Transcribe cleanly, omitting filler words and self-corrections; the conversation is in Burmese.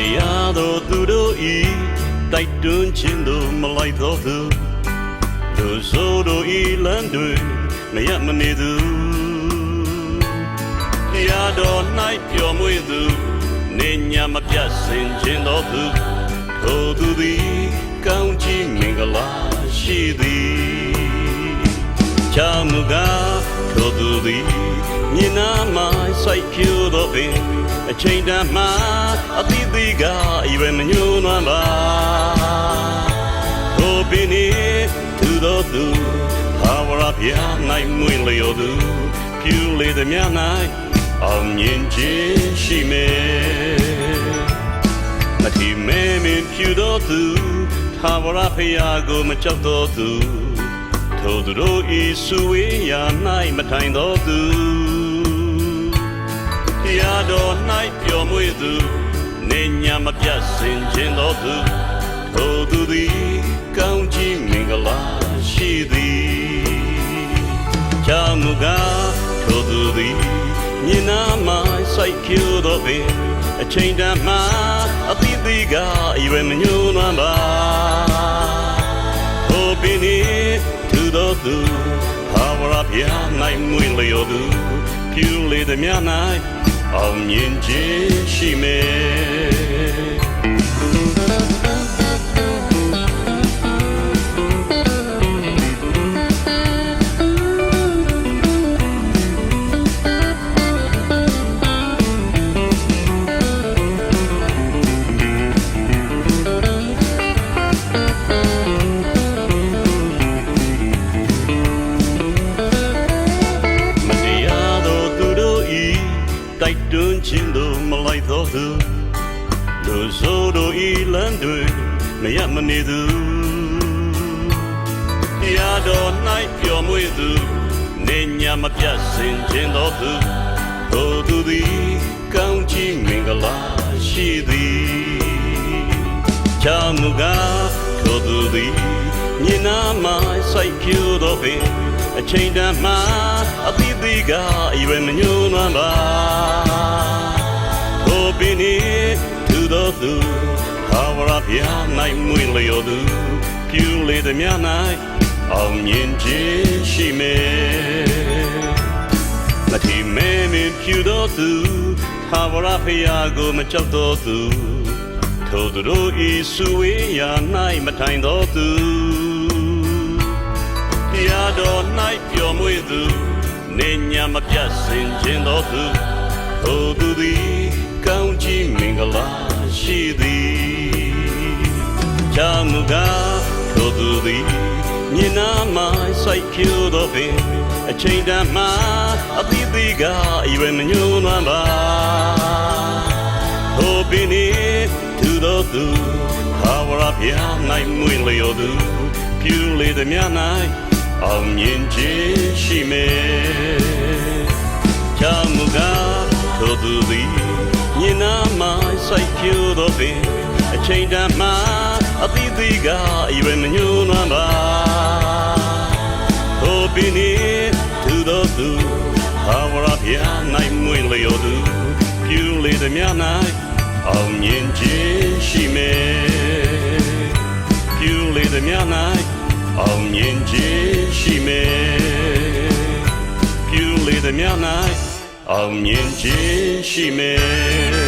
တရားတော်သူတို့ဤတိုက်တွန်းခြင်းတို့မလိုက်တော်သူလူဆိုးတို့ဤလမ်းတွေမရမနေသူတရားတော်၌ပျော်မွေ့သူနေညမပြတ်စင်ခြင်းတော်သူထိုသူသည်ကောင်းချီးမင်္ဂလာရှိသည်ချာမူကားထိုသူသည်မြင်နာမှစိုက်ဖြူသောပင်အချိန်တန်မှအသီးသီးကအရွယ်မညှိုးနွမ်းပါထိုပင်နေသူတော်သူဟာဝရပြာ၌မွေလျော်သူဖြူလေသည်များ၌အောင်မြင်ခြင်းရှိမယ်မထီမဲမင်းဖြူတော်သူဟာဝရဖျားကိုမကြောက်တော်သူထိုသူတို့ဤစုဝေးရာ၌မထိုင်တော်သူတရားတော်၌ပျော်မွေ့သူနေညမပြတ်စင်ခြင်းတော်သူထိုသူသည်ကောင်းချီးမင်္ဂလာရှိသည်ချာမူကားထိုသူသည်မြင်နာမှစိုက်ဖြူသောပင်အချိန်တန်မှအသီးသီးကအရွယ်မညှိုးနွမ်းပါထိုပင်နေသူတော်သူဟာဝရပြာ၌မွေလျော်သူဖြူလေသည်များ၌အောင်မြင်ခြင်းရှိမယ်တိုက်တွန်းခြင်းတို့မလိုက်တော်သူလူဆိုးတို့ဤလမ်းတွေမရမနေသူတရားတော်၌ပျော်မွေ့သူနေညမပြတ်စင်ခြင်းတော်သူထိုသူသည်ကောင်းချီးမင်္ဂလာရှိသည်ချာမူကားထိုသူသည်မြင်နာမှစိုက်ဖြူသောပင်အချိန်တန်မှအသီးသီးကအရွယ်မညှိုးနွမ်းပါထိုပင်နေသူတော်သူဟာဝရပြာ၌မွေလျော်သူဖြူလေသည်များ၌အောင်မြင်ခြင်းရှိမယ်မထီမဲမင်းဖြူတော်သူဟာဝရဖျားကိုမကြောက်တော်သူထိုသူတို့ဤစုဝေးရာ၌မထိုင်တော်သူတရားတော်၌ပျော်မွေ့သူနေညမပြတ်စင်ခြင်းတော်သူထိုသူသည်ကောင်းချီးမင်္ဂလာရှိသည်ချာမူကားထိုသူသည်မြင်နာမှစိုက်ဖြူသောပင်အချိန်တန်မှအသီးသီးကအရွယ်မညှိုးနွမ်းပါထိုပင်နေသူတော်သူဟာဝရပြာ၌မွေလျော်သူဖြူလေသည်များ၌အောင်မြင်ခြင်းရှိမယ်ချာမူကားထိုသူသည်မြင်နာမှစိုက်ဖြူသောပင်အချိန်တန်မှအသီးသီးကအရွယ်မညှိုးနွမ်းပါထိုပင်နေသူတော်သူဟာဝရပြာ၌မွေလျော်သူဖြူလေသည်များ၌အောင်မြင်ခြင်းရှိမယ်ဖြူလေသည်များ၌အောင်မြင်ခြင်းရှိမယ်ဖြူလေသည်များ၌အောင်မြင်ခြင်းရှိမယ်